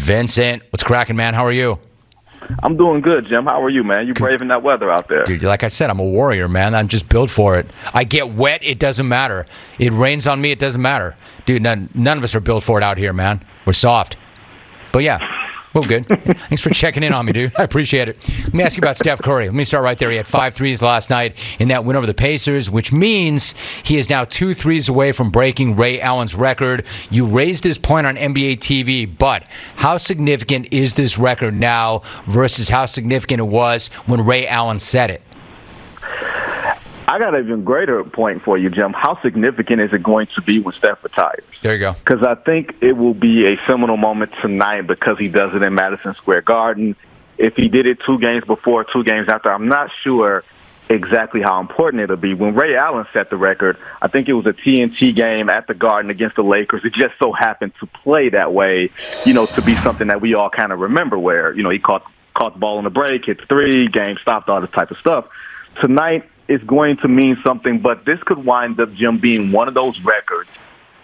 Vincent, what's cracking, man? How are you? I'm doing good, Jim. How are you, man? You braving that weather out there? Dude, like I said, I'm a warrior, man. I'm just built for it. I get wet, it doesn't matter. It rains on me, it doesn't matter. Dude, none of us are built for it out here, man. We're soft. But yeah, well, good. Thanks for checking in on me, dude. I appreciate it. Let me ask you about Steph Curry. Let me start right there. He had 5 threes last night in that win over the Pacers, which means he is now 2 threes away from breaking Ray Allen's record. You raised this point on NBA TV, but how significant is this record now versus how significant it was when Ray Allen set it? I got an even greater point for you, Jim. How significant is it going to be when Steph retires? There you go. Because I think it will be a seminal moment tonight because he does it in Madison Square Garden. If he did it 2 games before, 2 games after, I'm not sure exactly how important it'll be. When Ray Allen set the record, I think it was a TNT game at the Garden against the Lakers. It just so happened to play that way, to be something that we all kind of remember where, he caught the ball in the break, hit 3, game stopped, all this type of stuff. Tonight is going to mean something, but this could wind up, Jim, being one of those records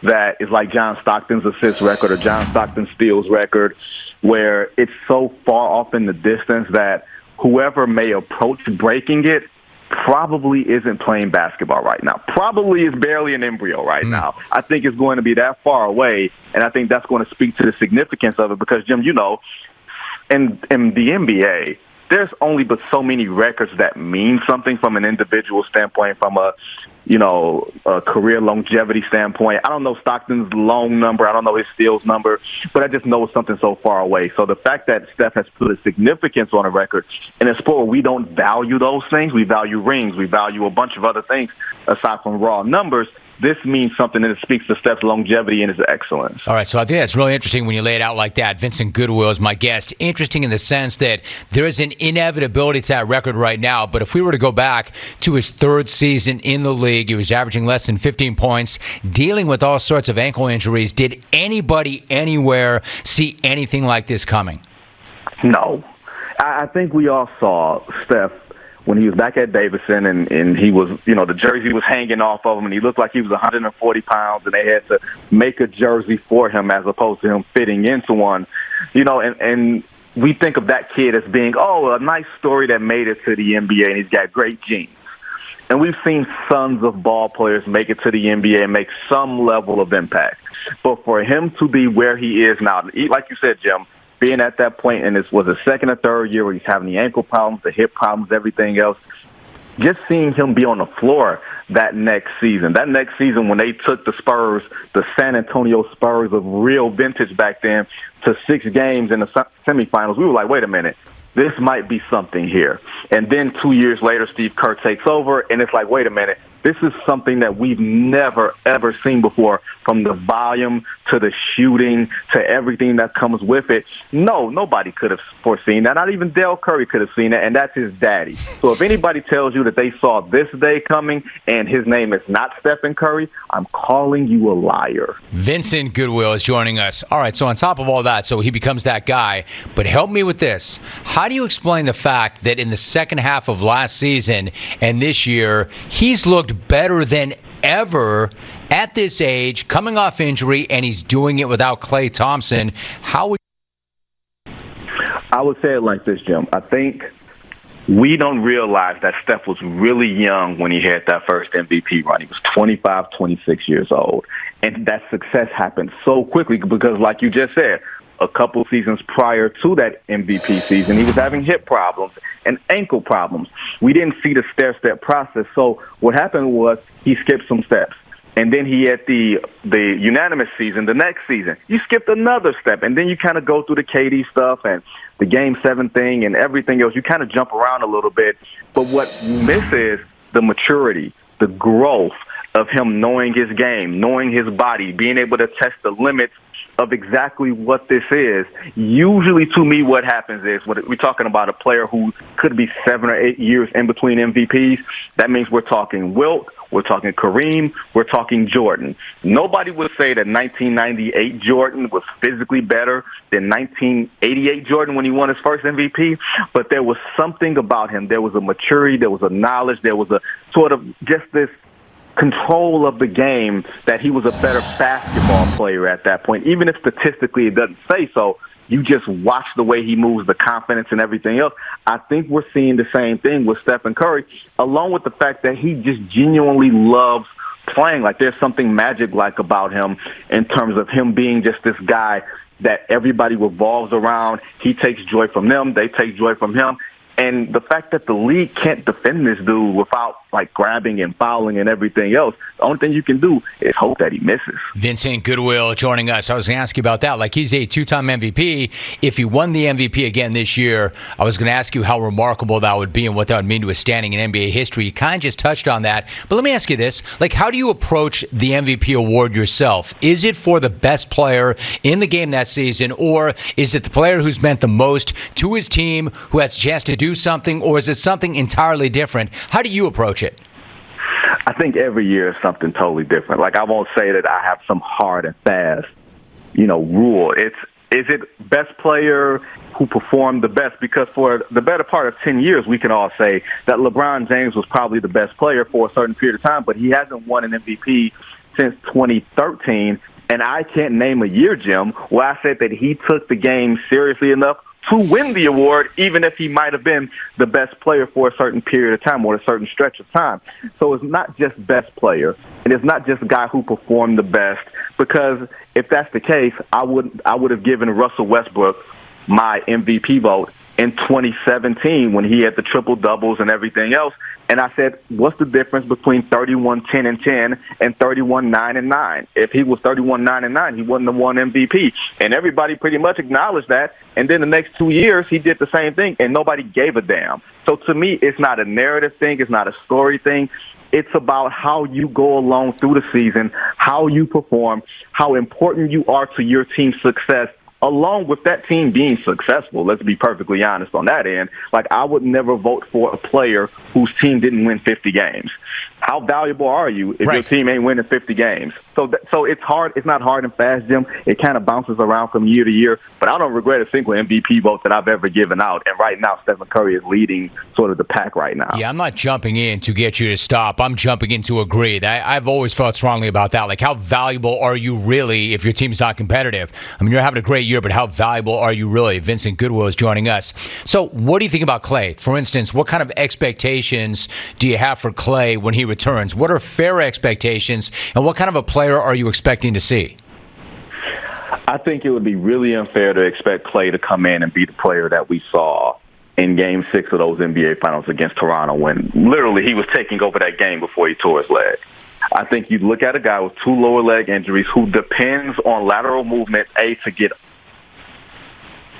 that is like John Stockton's assist record or John Stockton's steals record, where it's so far off in the distance that whoever may approach breaking it probably isn't playing basketball right now. Probably is barely an embryo right now. I think it's going to be that far away, and I think that's going to speak to the significance of it because, Jim, in the NBA, there's only but so many records that mean something from an individual standpoint, from a career longevity standpoint. I don't know Stockton's long number. I don't know his steals number, but I just know it's something so far away. So the fact that Steph has put a significance on a record in a sport where we don't value those things, we value rings, we value a bunch of other things aside from raw numbers. This means something and it speaks to Steph's longevity and his excellence. All right, so I think that's really interesting when you lay it out like that. Vincent Goodwill is my guest. Interesting in the sense that there is an inevitability to that record right now, but if we were to go back to his 3rd season in the league, he was averaging less than 15 points, dealing with all sorts of ankle injuries. Did anybody anywhere see anything like this coming? No. I think we all saw Steph when he was back at Davidson and he was, the jersey was hanging off of him and he looked like he was 140 pounds and they had to make a jersey for him as opposed to him fitting into one, and we think of that kid as being, a nice story that made it to the NBA and he's got great genes. And we've seen sons of ball players make it to the NBA and make some level of impact. But for him to be where he is now, like you said, Jim, being at that point, and this was the 2nd or 3rd year where he's having the ankle problems, the hip problems, everything else, just seeing him be on the floor that next season when they took the Spurs, the San Antonio Spurs of real vintage back then, to 6 games in the semifinals, we were like, wait a minute, this might be something here. And then 2 years later, Steve Kerr takes over, and it's like, wait a minute, this is something that we've never, ever seen before, from the volume to the shooting to everything that comes with it. No, nobody could have foreseen that. Not even Dale Curry could have seen it, and that's his daddy. So if anybody tells you that they saw this day coming and his name is not Stephen Curry, I'm calling you a liar. Vincent Goodwill is joining us. All right, so on top of all that, so he becomes that guy. But help me with this. How do you explain the fact that in the second half of last season and this year, he's looked better than ever at this age, coming off injury, and he's doing it without Klay Thompson? I would say it like this, Jim. I think we don't realize that Steph was really young when he had that first MVP run. He was 25, 26 years old. And that success happened so quickly because, like you just said, a couple seasons prior to that MVP season, he was having hip problems and ankle problems. We didn't see the stair-step process. So what happened was he skipped some steps. And then he had the unanimous season, the next season. You skipped another step. And then you kind of go through the KD stuff and the Game 7 thing and everything else. You kind of jump around a little bit. But what you miss is the maturity, the growth of him knowing his game, knowing his body, being able to test the limits of exactly what this is. Usually, to me, what happens is we're talking about a player who could be 7 or 8 years in between MVPs. That means we're talking Wilt, we're talking Kareem, we're talking Jordan. Nobody would say that 1998 Jordan was physically better than 1988 Jordan when he won his first MVP, but there was something about him. There was a maturity, there was a knowledge, there was a sort of just this control of the game that he was a better basketball player at that point. Even if statistically it doesn't say so, You just watch the way he moves, the confidence and everything else. I think we're seeing the same thing with Stephen Curry, along with the fact that he just genuinely loves playing. Like, there's something magic-like about him in terms of him being just this guy that everybody revolves around. He takes joy from them. They take joy from him. And the fact that the league can't defend this dude without, like, grabbing and fouling and everything else, the only thing you can do is hope that he misses. Vincent Goodwill joining us. I was going to ask you about that. Like, he's a two-time MVP. If he won the MVP again this year, I was going to ask you how remarkable that would be and what that would mean to his standing in NBA history. You kind of just touched on that. But let me ask you this. Like, how do you approach the MVP award yourself? Is it for the best player in the game that season, or is it the player who's meant the most to his team, who has a chance to do something, or is it something entirely different? How do you approach it? I think every year is something totally different. Like, I won't say that I have some hard and fast, rule. Is it best player who performed the best? Because for the better part of 10 years, we can all say that LeBron James was probably the best player for a certain period of time, but he hasn't won an MVP since 2013. And I can't name a year, Jim, where I said that he took the game seriously enough to win the award, even if he might have been the best player for a certain period of time or a certain stretch of time. So it's not just best player, and it's not just a guy who performed the best, because if that's the case, I would have given Russell Westbrook my MVP vote in 2017 when he had the triple doubles and everything else. And I said, what's the difference between 31-10-10 and 31-9-9? If he was 31-9-9, he wouldn't have won MVP. And everybody pretty much acknowledged that. And then the next 2 years, he did the same thing, and nobody gave a damn. So to me, it's not a narrative thing. It's not a story thing. It's about how you go along through the season, how you perform, how important you are to your team's success, along with that team being successful. Let's be perfectly honest on that end. Like, I would never vote for a player whose team didn't win 50 games. How valuable are you if your team ain't winning 50 games? So it's hard. It's not hard and fast, Jim. It kind of bounces around from year to year. But I don't regret a single MVP vote that I've ever given out. And right now, Stephen Curry is leading sort of the pack right now. Yeah, I'm not jumping in to get you to stop. I'm jumping in to agree. I've always felt strongly about that. Like, how valuable are you really if your team's not competitive? I mean, you're having a great year, but how valuable are you really? Vincent Goodwill is joining us. So what do you think about Clay? For instance, what kind of expectations do you have for Clay when he returns? What are fair expectations, and what kind of a player are you expecting to see? I think it would be really unfair to expect Clay to come in and be the player that we saw in Game 6 of those NBA Finals against Toronto, when literally he was taking over that game before he tore his leg. I think you look at a guy with 2 lower leg injuries who depends on lateral movement, to get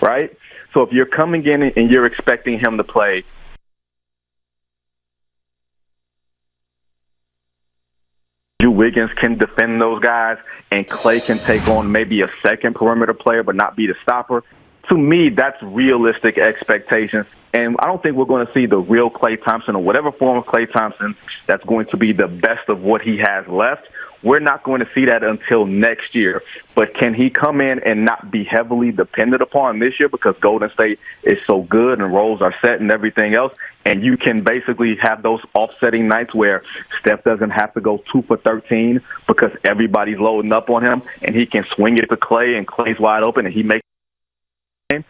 right? So if you're coming in and you're expecting him to play Wiggins can defend those guys, and Clay can take on maybe a second perimeter player but not be the stopper. To me, that's realistic expectations. And I don't think we're going to see the real Klay Thompson or whatever form of Klay Thompson that's going to be the best of what he has left. We're not going to see that until next year. But can he come in and not be heavily dependent upon this year because Golden State is so good and roles are set and everything else? And you can basically have those offsetting nights where Steph doesn't have to go 2 for 13 because everybody's loading up on him, and he can swing it to Klay, and Klay's wide open, and he makes the game.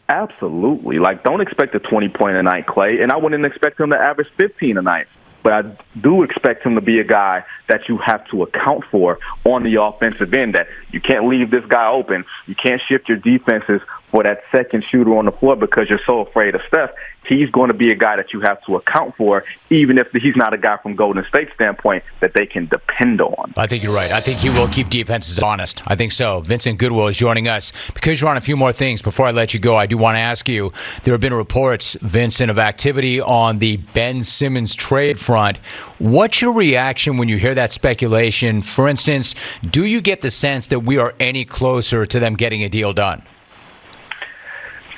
Absolutely. Like, don't expect a 20-point-a-night Klay, and I wouldn't expect him to average 15 a night. But I do expect him to be a guy that you have to account for on the offensive end, that you can't leave this guy open. You can't shift your defenses for that second shooter on the floor because you're so afraid of Steph. He's going to be a guy that you have to account for, even if he's not a guy from Golden State standpoint that they can depend on. I think you're right. I think he will keep defenses honest. I think so. Vincent Goodwill is joining us. Because you're on a few more things, before I let you go, I do want to ask you, there have been reports, Vincent, of activity on the Ben Simmons trade front. What's your reaction when you hear that speculation? For instance, do you get the sense that we are any closer to them getting a deal done?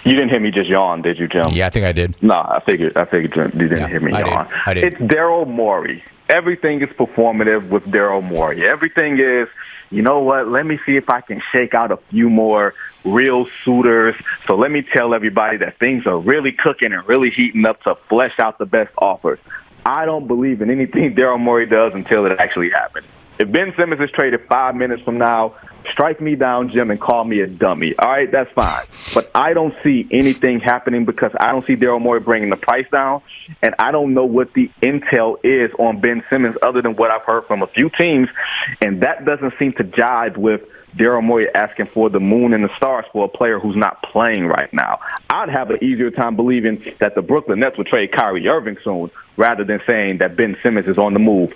You didn't hear me just yawn, did you, Jim? Yeah, I think I did. No, I figured you didn't hear me yawn. I did. It's Daryl Morey. Everything is performative with Daryl Morey. Everything is, you know what, let me see if I can shake out a few more real suitors. So let me tell everybody that things are really cooking and really heating up to flesh out the best offers. I don't believe in anything Daryl Morey does until it actually happens. If Ben Simmons is traded 5 minutes from now, strike me down, Jim, and call me a dummy. All right, that's fine. But I don't see anything happening because I don't see Daryl Morey bringing the price down, and I don't know what the intel is on Ben Simmons other than what I've heard from a few teams, and that doesn't seem to jive with Daryl Morey asking for the moon and the stars for a player who's not playing right now. I'd have an easier time believing that the Brooklyn Nets would trade Kyrie Irving soon rather than saying that Ben Simmons is on the move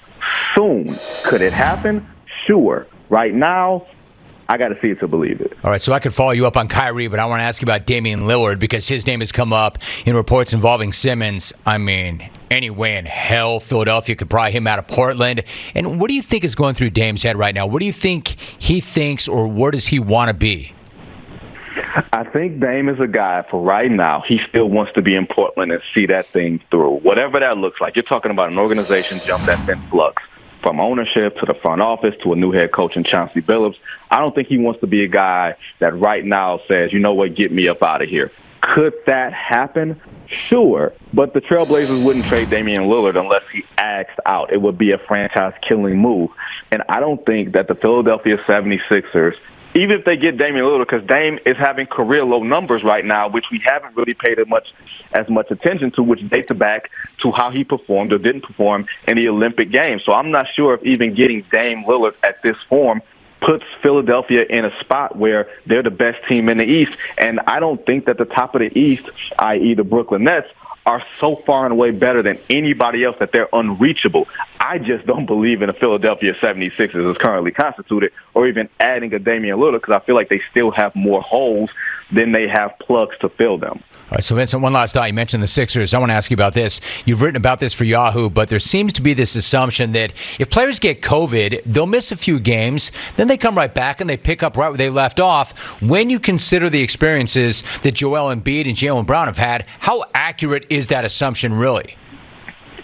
soon. Could it happen? Sure. Right now, I got to see it to believe it. All right, so I could follow you up on Kyrie, but I want to ask you about Damian Lillard because his name has come up in reports involving Simmons. I mean, any way in hell, Philadelphia could pry him out of Portland. And what do you think is going through Dame's head right now? What do you think he thinks, or where does he want to be? I think Dame is a guy for right now. He still wants to be in Portland and see that thing through, whatever that looks like. You're talking about an organization, Jim, that's in flux. From ownership to the front office to a new head coach in Chauncey Billups. I don't think he wants to be a guy that right now says, you know what, get me up out of here. Could that happen? Sure. But the Trailblazers wouldn't trade Damian Lillard unless he asked out. It would be a franchise-killing move. And I don't think that the Philadelphia 76ers, even if they get Damian Lillard, because Dame is having career-low numbers right now, which we haven't really paid as much attention to, which dates back to how he performed or didn't perform in the Olympic Games. So I'm not sure if even getting Dame Lillard at this form puts Philadelphia in a spot where they're the best team in the East. And I don't think that the top of the East, i.e. the Brooklyn Nets, are so far and away better than anybody else that they're unreachable. I just don't believe in the Philadelphia 76ers as currently constituted or even adding a Damian Lillard because I feel like they still have more holes than they have plugs to fill them. All right, so Vincent, one last thought. You mentioned the Sixers. I want to ask you about this. You've written about this for Yahoo, but there seems to be this assumption that if players get COVID, they'll miss a few games, then they come right back and they pick up right where they left off. When you consider the experiences that Joel Embiid and Jaylen Brown have had, how accurate is that assumption really?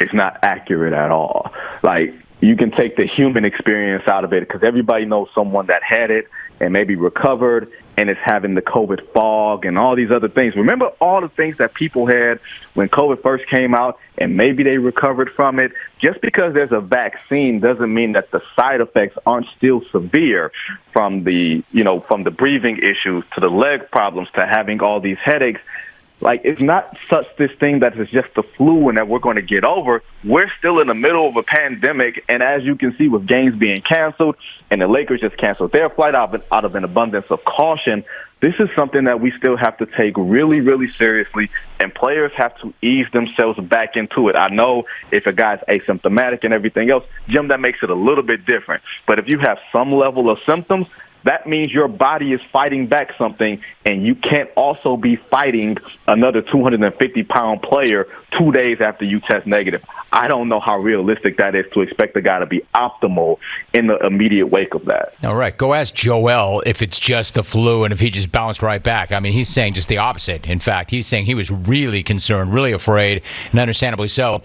It's not accurate at all. Like, you can take the human experience out of it because everybody knows someone that had it and maybe recovered and is having the COVID fog and all these other things. Remember all the things that people had when COVID first came out and maybe they recovered from it? Just because there's a vaccine doesn't mean that the side effects aren't still severe, from the breathing issues to the leg problems to having all these headaches. Like, it's not such this thing that is just the flu and that we're going to get over. We're still in the middle of a pandemic, and as you can see with games being canceled, and the Lakers just canceled their flight out of an abundance of caution, this is something that we still have to take really, really seriously, and players have to ease themselves back into it. I know if a guy's asymptomatic and everything else, Jim, that makes it a little bit different. But if you have some level of symptoms, that means your body is fighting back something, and you can't also be fighting another 250-pound player 2 days after you test negative. I don't know how realistic that is to expect a guy to be optimal in the immediate wake of that. All right, go ask Joel if it's just the flu and if he just bounced right back. I mean, he's saying just the opposite. In fact, he's saying he was really concerned, really afraid, and understandably so.